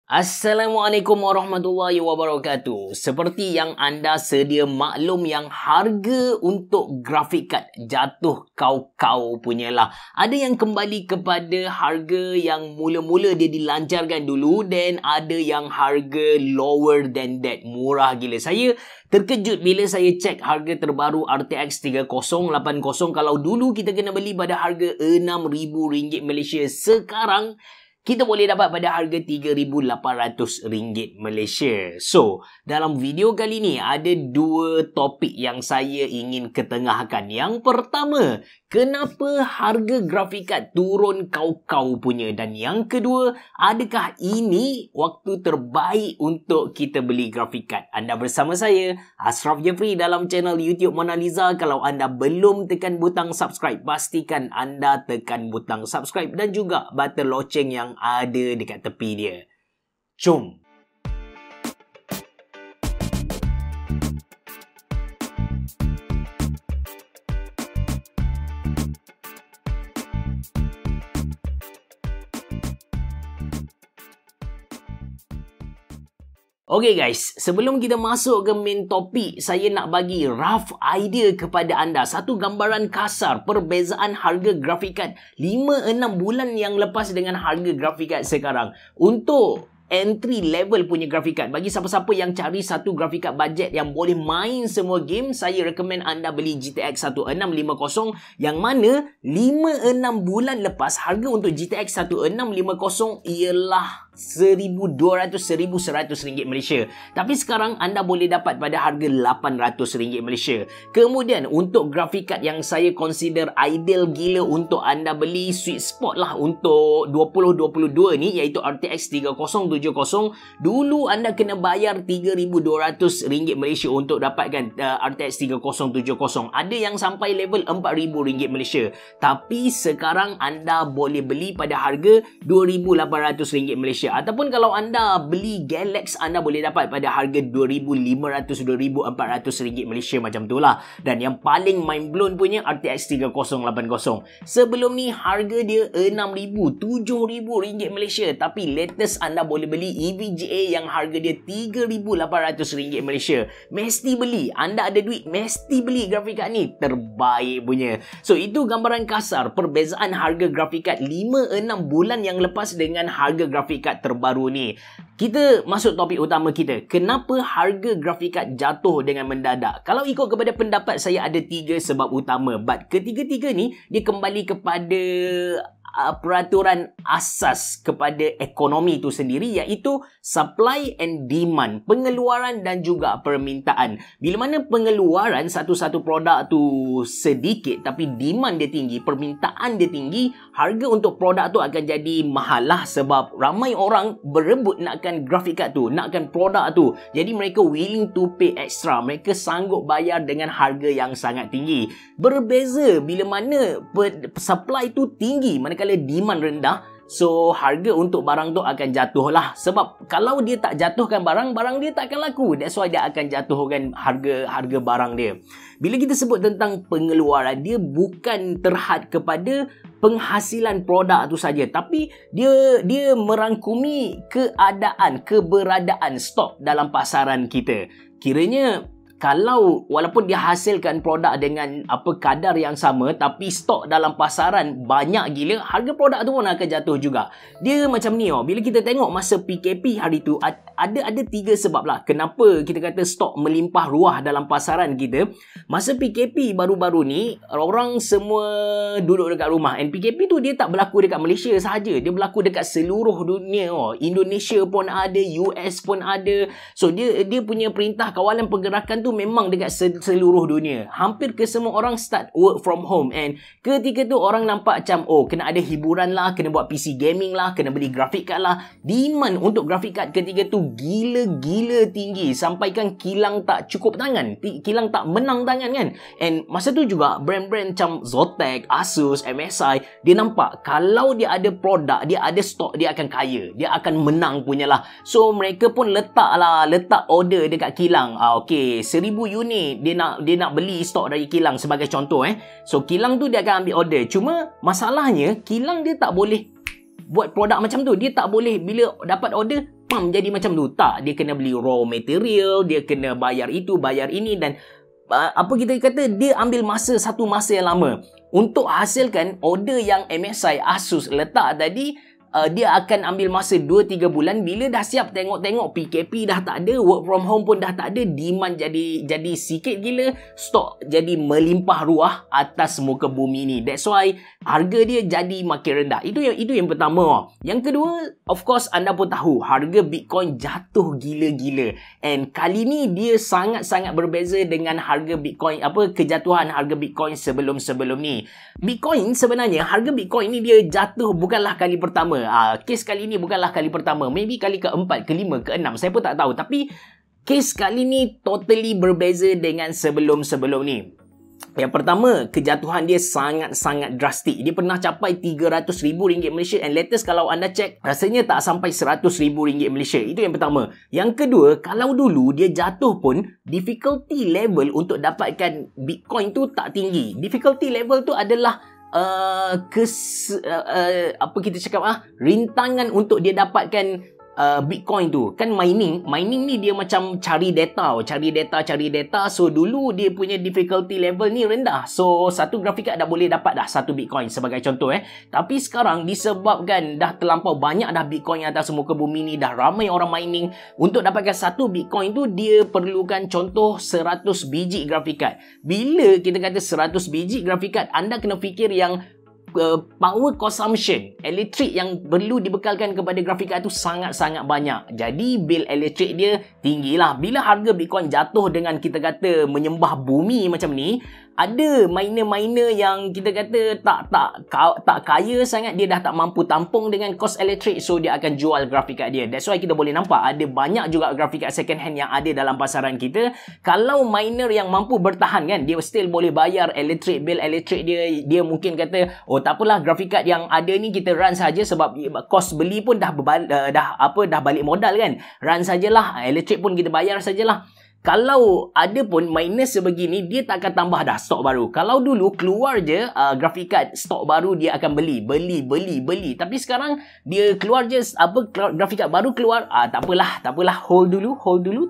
Assalamualaikum warahmatullahi wabarakatuh. Seperti yang anda sedia maklum yang harga untuk grafik card jatuh kau-kau punyalah. Ada yang kembali kepada harga yang mula-mula dia dilancarkan dulu dan ada yang harga lower than that. Murah gila. Saya terkejut bila saya cek harga terbaru RTX 3080. Kalau dulu kita kena beli pada harga RM6,000 Malaysia. Sekarang kita boleh dapat pada harga RM3,800 Malaysia. So, dalam video kali ni ada dua topik yang saya ingin ketengahkan. Yang pertama, kenapa harga grafik card turun kau-kau punya? Dan yang kedua, adakah ini waktu terbaik untuk kita beli grafik card? Anda bersama saya, Ashraf Jeffrey dalam channel YouTube Mona Lisa. Kalau anda belum tekan butang subscribe, pastikan anda tekan butang subscribe dan juga button loceng yang ada dekat tepi dia. Jom! Okay guys, sebelum kita masuk ke main topik, saya nak bagi rough idea kepada anda. Satu gambaran kasar perbezaan harga grafik card 5-6 bulan yang lepas dengan harga grafik card sekarang. Untuk entry level punya grafik card, bagi siapa-siapa yang cari satu grafik card budget yang boleh main semua game, saya recommend anda beli GTX 1650, yang mana 5-6 bulan lepas harga untuk GTX 1650 ialah RM1,200-RM1,100 Malaysia. Tapi sekarang anda boleh dapat pada harga RM800 Malaysia. Kemudian untuk grafik card yang saya consider ideal gila untuk anda beli, sweet spot lah untuk 2022 ni, iaitu RTX 3070. Dulu anda kena bayar RM3,200 Malaysia untuk dapatkan RTX 3070. Ada yang sampai level RM4,000 Malaysia. Tapi sekarang anda boleh beli pada harga RM2,800 Malaysia. Ataupun kalau anda beli Galax, anda boleh dapat pada harga RM2,500-RM2,400 Malaysia, macam tu lah. Dan yang paling mind blown punya RTX 3080. Sebelum ni harga dia RM6,000-RM7,000 Malaysia. Tapi latest anda boleh beli EVGA yang harga dia RM3,800 Malaysia. Mesti beli. Anda ada duit, mesti beli grafik card ni. Terbaik punya. So, itu gambaran kasar perbezaan harga grafik card 5-6 bulan yang lepas dengan harga grafik card terbaru ni. Kita masuk topik utama kita. Kenapa harga grafik card jatuh dengan mendadak? Kalau ikut kepada pendapat saya, ada 3 sebab utama. But ketiga-tiga ni dia kembali kepada peraturan asas kepada ekonomi itu sendiri, iaitu supply and demand, pengeluaran dan juga permintaan. Bila mana pengeluaran satu-satu produk tu sedikit tapi demand dia tinggi, permintaan dia tinggi, harga untuk produk tu akan jadi mahal lah, sebab ramai orang berebut nakkan grafik card tu, nakkan produk tu. Jadi mereka willing to pay extra, mereka sanggup bayar dengan harga yang sangat tinggi. Berbeza bila mana supply tu tinggi, manakala demand rendah, so harga untuk barang tu akan jatuh lah. Sebab kalau dia tak jatuhkan barang dia tak akan laku. That's why dia akan jatuhkan harga barang dia. Bila kita sebut tentang pengeluaran, dia bukan terhad kepada penghasilan produk tu saja, tapi dia merangkumi keberadaan stok dalam pasaran kita. Kiranya kalau walaupun dia hasilkan produk dengan kadar yang sama, tapi stok dalam pasaran banyak gila, harga produk tu pun akan jatuh juga. Dia macam ni bila kita tengok masa PKP hari tu, ada 3 sebab lah kenapa kita kata stok melimpah ruah dalam pasaran kita. Masa PKP baru-baru ni, orang semua duduk dekat rumah. And PKP tu dia tak berlaku dekat Malaysia sahaja, dia berlaku dekat seluruh dunia. Indonesia pun ada, US pun ada. So dia punya perintah kawalan pergerakan tu memang dekat seluruh dunia. Hampir ke semua orang start work from home, and ketika tu orang nampak macam kena ada hiburan lah, kena buat PC gaming lah, kena beli grafik card lah. Demand untuk grafik card ketika tu gila-gila tinggi, sampaikan kilang tak cukup tangan, kilang tak menang tangan kan. And masa tu juga brand-brand macam Zotac, Asus, MSI, dia nampak kalau dia ada produk, dia ada stok, dia akan kaya, dia akan menang punya lah. So mereka pun letak order dekat kilang. Okay, 1000 unit dia nak beli stok dari kilang sebagai contoh. So kilang tu dia akan ambil order. Cuma masalahnya kilang dia tak boleh buat produk macam tu. Dia tak boleh bila dapat order pam jadi macam tu. Tak, dia kena beli raw material, dia kena bayar itu, bayar ini, dan apa kita kata, dia ambil satu masa yang lama untuk hasilkan order yang MSI Asus letak tadi. Dia akan ambil masa 2-3 bulan. Bila dah siap, tengok-tengok PKP dah tak ada, work from home pun dah tak ada, demand jadi sikit gila, stok jadi melimpah ruah atas muka bumi ni. That's why harga dia jadi makin rendah. Itu yang pertama. Yang kedua, of course anda pun tahu harga Bitcoin jatuh gila-gila, and kali ni dia sangat-sangat berbeza dengan harga Bitcoin, kejatuhan harga Bitcoin sebelum-sebelum ni. Bitcoin sebenarnya, harga Bitcoin ni dia jatuh bukanlah kali pertama. Kes kali ni bukanlah kali pertama. Maybe kali keempat, kelima, keenam. Saya pun tak tahu. Tapi kes kali ni totally berbeza dengan sebelum-sebelum ni. Yang pertama, kejatuhan dia sangat-sangat drastik. Dia pernah capai RM300,000 Malaysia, and latest kalau anda cek, rasanya tak sampai RM100,000 Malaysia. Itu yang pertama. Yang kedua, kalau dulu dia jatuh pun, difficulty level untuk dapatkan Bitcoin tu tak tinggi. Difficulty level tu adalah rintangan untuk dia dapatkan Bitcoin tu. Kan mining ni dia macam cari data. So dulu dia punya difficulty level ni rendah. So satu grafik dah boleh dapat dah satu Bitcoin sebagai contoh. Tapi sekarang disebabkan dah terlampau banyak dah Bitcoin atas muka bumi ni, dah ramai orang mining, untuk dapatkan satu Bitcoin tu dia perlukan contoh 100 biji grafik card. Bila kita kata 100 biji grafik card, anda kena fikir yang power consumption, elektrik yang perlu dibekalkan kepada grafik card tu sangat-sangat banyak. Jadi bil elektrik dia tinggilah. Bila harga Bitcoin jatuh dengan kita kata menyembah bumi macam ni, ada miner-miner yang kita kata tak kaya sangat, dia dah tak mampu tampung dengan kos elektrik, so dia akan jual grafik card dia. That's why kita boleh nampak ada banyak juga grafik card second hand yang ada dalam pasaran kita. Kalau miner yang mampu bertahan kan, dia still boleh bayar elektrik, bil elektrik dia mungkin kata, oh tak apalah, grafik card yang ada ni kita run saja sebab kos beli pun dah balik modal kan. Run sajalah, elektrik pun kita bayar sajalah. Kalau ada pun minus sebegini, dia tak akan tambah dah stok baru. Kalau dulu keluar je grafik card stok baru, dia akan beli. Tapi sekarang dia keluar je grafik card baru keluar, tak apalah, hold dulu,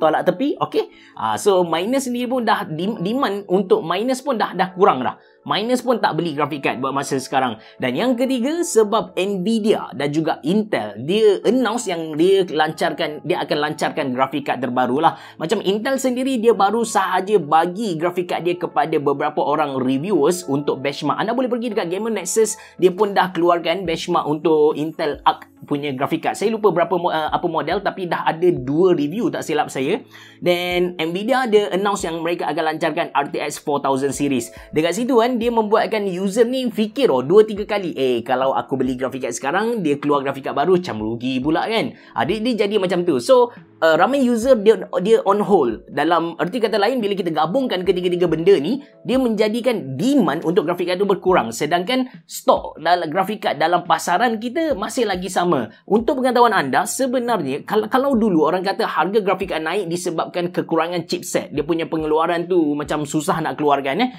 tolak tepi, okey. So minus sendiri pun dah demand untuk minus pun dah kurang dah. Minus pun tak beli grafik card buat masa sekarang. Dan yang ketiga, sebab Nvidia dan juga Intel, dia announce yang dia akan lancarkan grafik card terbaru lah. Macam Intel sendiri, dia baru sahaja bagi grafik card dia kepada beberapa orang reviewers untuk benchmark. Anda boleh pergi dekat Gamer Nexus, dia pun dah keluarkan benchmark untuk Intel Arc punya grafik card. Saya lupa apa model, tapi dah ada 2 review tak silap saya. Dan Nvidia dia announce yang mereka akan lancarkan RTX 4000 series. Dekat situ kan, dia membuatkan user ni fikir 2-3 kali, kalau aku beli grafik card sekarang, dia keluar grafik card baru, macam rugi pula kan. Dia jadi macam tu. So ramai user dia on hold. Dalam erti kata lain, bila kita gabungkan ketiga-tiga benda ni, dia menjadikan demand untuk grafik card tu berkurang, sedangkan stok dalam grafik card dalam pasaran kita masih lagi sama. Untuk pengetahuan anda, sebenarnya kalau dulu orang kata harga grafik card naik disebabkan kekurangan chipset, dia punya pengeluaran tu macam susah nak keluarkan.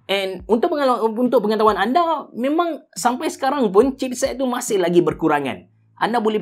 And untuk pengetahuan anda, memang sampai sekarang pun chipset tu masih lagi berkurangan. Anda boleh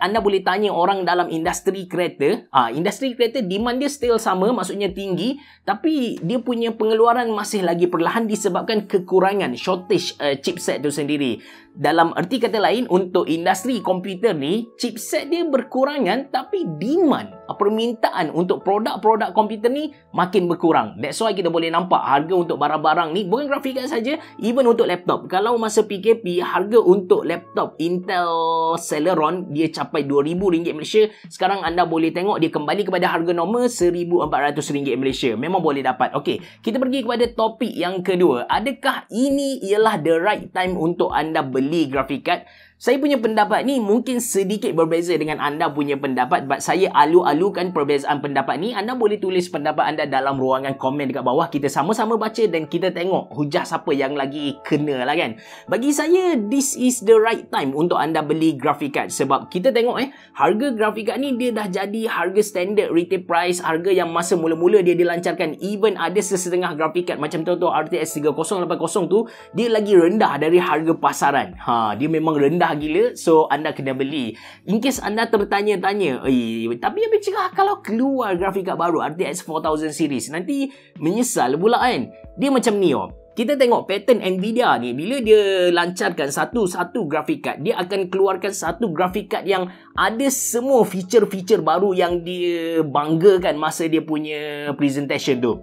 anda boleh tanya orang dalam industri kereta. Industri kereta demand dia still sama, maksudnya tinggi, tapi dia punya pengeluaran masih lagi perlahan disebabkan kekurangan, shortage chipset tu sendiri. Dalam erti kata lain, untuk industri komputer ni, chipset dia berkurangan, tapi demand, permintaan untuk produk-produk komputer ni makin berkurang. That's why kita boleh nampak harga untuk barang-barang ni, bukan grafik card saja, even untuk laptop. Kalau masa PKP, harga untuk laptop Intel Celeron dia capai RM2,000 Malaysia. Sekarang anda boleh tengok dia kembali kepada harga normal RM1,400 Malaysia. Memang boleh dapat. Okey, kita pergi kepada topik yang kedua. Adakah ini ialah the right time untuk anda beli grafik card? Saya punya pendapat ni mungkin sedikit berbeza dengan anda punya pendapat, but saya alu-alukan perbezaan pendapat ni. Anda boleh tulis pendapat anda dalam ruangan komen dekat bawah. Kita sama-sama baca dan kita tengok hujah siapa yang lagi kena lah kan. Bagi saya, this is the right time untuk anda beli graphic card. Sebab kita tengok harga graphic card ni dia dah jadi harga standard retail price. Harga yang masa mula-mula dia dilancarkan, even ada sesetengah graphic card macam tu RTX 3080 tu, dia lagi rendah dari harga pasaran. Dia memang rendah murah gila, so anda kena beli. In case anda tertanya-tanya, tapi lebih cerah kalau keluar grafik card baru RTX 4000 series, nanti menyesal pula kan. Dia macam ni kita tengok pattern Nvidia ni, bila dia lancarkan satu grafik card, dia akan keluarkan satu grafik card yang ada semua feature-feature baru yang dia banggakan masa dia punya presentation tu.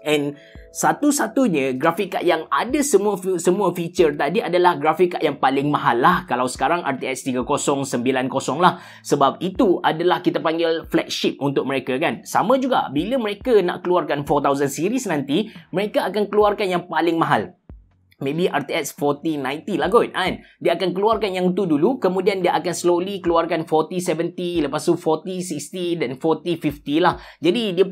And satu-satunya grafik card yang ada semua feature tadi adalah grafik card yang paling mahal lah. Kalau sekarang RTX 3090 lah. Sebab itu adalah kita panggil flagship untuk mereka kan. Sama juga bila mereka nak keluarkan 4000 series nanti, mereka akan keluarkan yang paling mahal. Maybe RTX 4090 lah kot kan. Dia akan keluarkan yang tu dulu, kemudian dia akan slowly keluarkan 4070, lepas tu 4060 dan 4050 lah. Jadi dia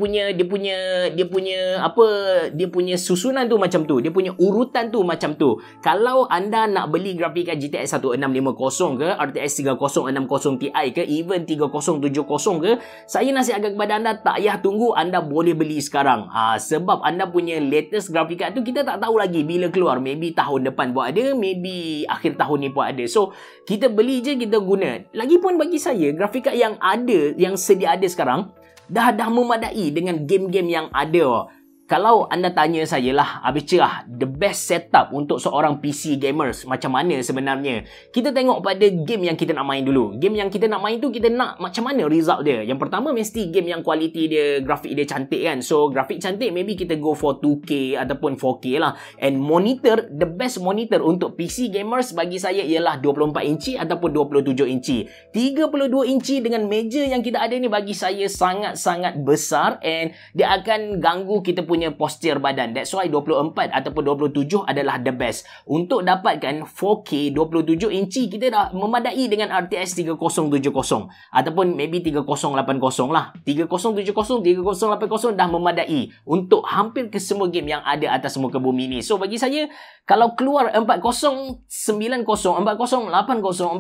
punya susunan tu macam tu. Dia punya urutan tu macam tu. Kalau anda nak beli grafik card GTX 1650 ke, RTX 3060 Ti ke, even 3070 ke, saya nasihatkan kepada anda tak payah tunggu, anda boleh beli sekarang. Sebab anda punya latest grafik card tu kita tak tahu lagi bila keluar. Maybe tahun depan pun ada, maybe akhir tahun ni pun ada. So, kita beli je, kita guna. Lagipun bagi saya, grafik card yang ada, yang sedia ada sekarang, dah memadai dengan game-game yang ada. Kalau anda tanya saya lah, habis cerah, the best setup untuk seorang PC gamers macam mana sebenarnya? Kita tengok pada game yang kita nak main dulu. Game yang kita nak main tu, kita nak macam mana result dia? Yang pertama, mesti game yang kualiti dia, grafik dia cantik kan. So, grafik cantik, maybe kita go for 2K ataupun 4K lah. And monitor, the best monitor untuk PC gamers bagi saya ialah 24 inci ataupun 27 inci. 32 inci dengan meja yang kita ada ni bagi saya sangat-sangat besar and dia akan ganggu kita punya posture badan. That's why 24 ataupun 27 adalah the best. Untuk dapatkan 4K 27 inci, kita dah memadai dengan RTX 3070 ataupun maybe 3080 lah. 3070, 3080 dah memadai untuk hampir ke semua game yang ada atas muka bumi ni. So bagi saya, kalau keluar 4090, 4080,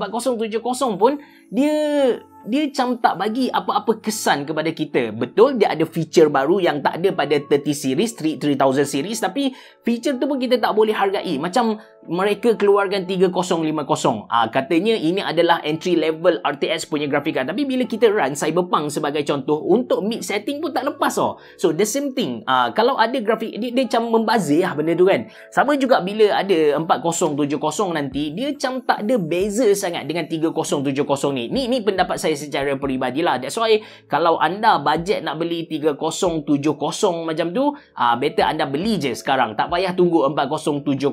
4070 pun dia macam tak bagi apa-apa kesan kepada kita. Betul, dia ada feature baru yang tak ada pada 30 series, 3000 series, tapi feature tu pun kita tak boleh hargai. Macam mereka keluarkan 3050. Katanya ini adalah entry level RTX punya grafik card. Tapi bila kita run Cyberpunk sebagai contoh, untuk mid setting pun tak lepas So the same thing. Kalau ada grafik, dia macam membazir lah benda tu kan. Sama juga bila ada 4070 nanti, dia macam tak ada beza sangat dengan 3070 ni. Ni pendapat saya secara peribadi lah. That's why kalau anda bajet nak beli 3070 macam tu, better anda beli je sekarang. Tak payah tunggu 4070.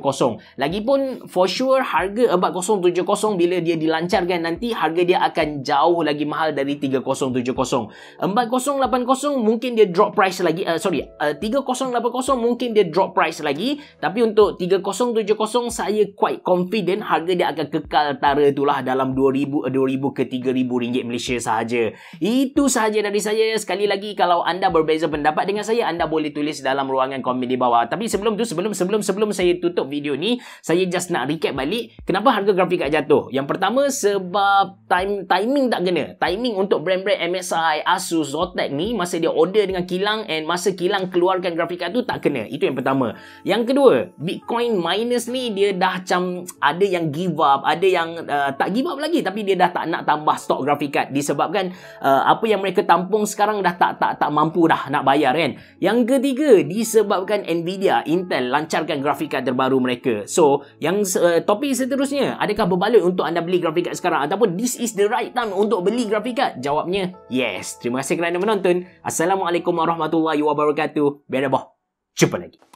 Lagipun for sure harga 4070 bila dia dilancarkan nanti, harga dia akan jauh lagi mahal dari 3070. 4080 mungkin dia drop price lagi. 3080 mungkin dia drop price lagi. Tapi untuk 3070 saya quite confident harga dia akan kekal tara itulah dalam 2000 ke 3000 ringgit Malaysia sahaja. Itu sahaja dari saya. Sekali lagi, kalau anda berbeza pendapat dengan saya, anda boleh tulis dalam ruangan komen di bawah. Tapi sebelum tu, sebelum saya tutup video ni, saya just nak recap balik kenapa harga grafik card jatuh. Yang pertama, sebab timing tak kena. Timing untuk brand-brand MSI, Asus, Zotac ni, masa dia order dengan kilang and masa kilang keluarkan grafik card tu tak kena. Itu yang pertama. Yang kedua, Bitcoin miners ni dia dah macam ada yang give up, ada yang tak give up lagi, tapi dia dah tak nak tambah stok grafik card disebabkan apa yang mereka tampung sekarang dah tak mampu dah nak bayar kan. Yang ketiga, disebabkan Nvidia, Intel lancarkan grafik card terbaru mereka. So, yang topik seterusnya, adakah berbaloi untuk anda beli grafik card sekarang ataupun this is the right time untuk beli grafik card? Jawabnya yes. Terima kasih kerana menonton. Assalamualaikum warahmatullahi wabarakatuh. Biar dah boh. Jumpa lagi.